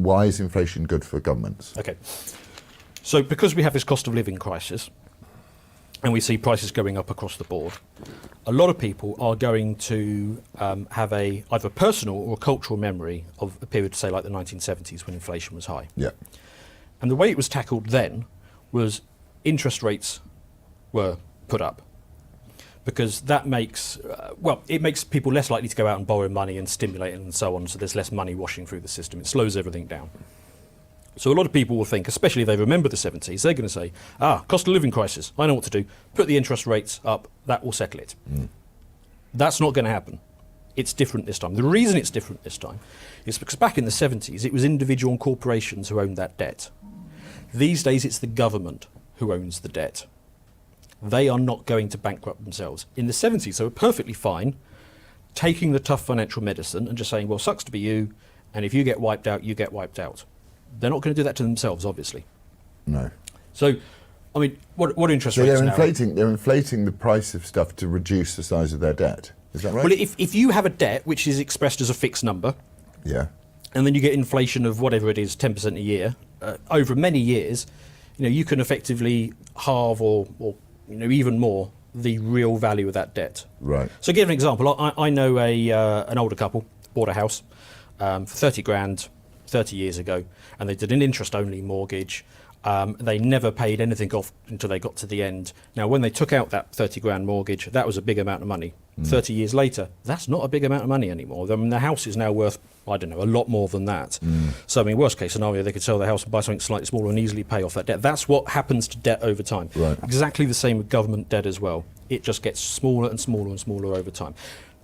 why is inflation good for governments? Okay. So because we have this cost of living crisis and we see prices going up across the board, a lot of people are going to have either personal or cultural memory of a period, say, like the 1970s when inflation was high. Yeah. And the way it was tackled then was interest rates were put up, because that makes, it makes people less likely to go out and borrow money and stimulate and so on, so there's less money washing through the system. It slows everything down. So a lot of people will think, especially if they remember the 70s, they're going to say, cost of living crisis, I know what to do, put the interest rates up, that will settle it. That's not going to happen. It's different this time. The reason it's different this time is because back in the 70s, it was individual and corporations who owned that debt. These days, it's the government who owns the debt. They are not going to bankrupt themselves. In the 70s, they were perfectly fine taking the tough financial medicine and just saying, well, sucks to be you, and if you get wiped out, you get wiped out. They're not going to do that to themselves, obviously. No. So, I mean, what interest So rates they're inflating the price of stuff to reduce the size of their debt. Is that right? Well, if you have a debt which is expressed as a fixed number, yeah, and then you get inflation of whatever it is, 10% a year, over many years, you can effectively halve or even more the real value of that debt. Right. So, give an example. I know an older couple bought a house for 30 grand 30 years ago, and they did an interest-only mortgage. They never paid anything off until they got to the end. Now, when they took out that 30 grand mortgage, that was a big amount of money. 30 years later, that's not a big amount of money anymore. I mean, the house is now worth, I don't know, a lot more than that. So, I mean, worst case scenario, they could sell the house and buy something slightly smaller and easily pay off that debt. That's what happens to debt over time. Right. Exactly the same with government debt as well. It just gets smaller and smaller and smaller over time.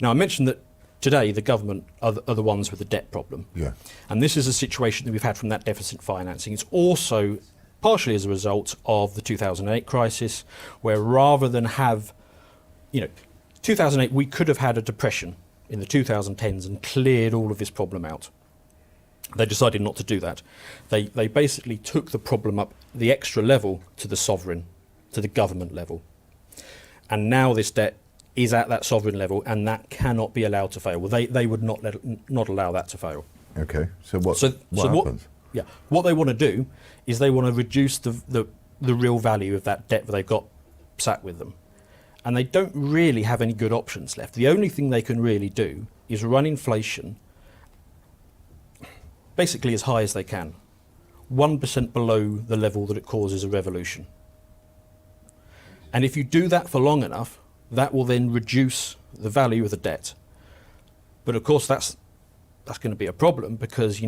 Now, I mentioned that today the government are the ones with the debt problem. Yeah. And this is a situation that we've had from that deficit financing. It's also partially as a result of the 2008 crisis, where rather than have, 2008, we could have had a depression in the 2010s and cleared all of this problem out. They decided not to do that. They basically took the problem up the extra level to the sovereign, to the government level. And now this debt is at that sovereign level, and that cannot be allowed to fail. Well, they would not allow that to fail. Okay. So what happens? What they want to do is they want to reduce the real value of that debt that they've got sat with them. And they don't really have any good options left. The only thing they can really do is run inflation basically as high as they can, 1% below the level that it causes a revolution. And if you do that for long enough, that will then reduce the value of the debt. But of course, that's going to be a problem because,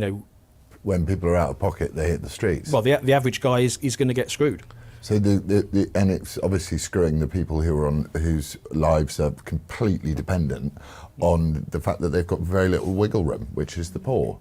when people are out of pocket, they hit the streets. Well, the average guy is going to get screwed. So and it's obviously screwing the people whose lives are completely dependent on the fact that they've got very little wiggle room, which is the poor.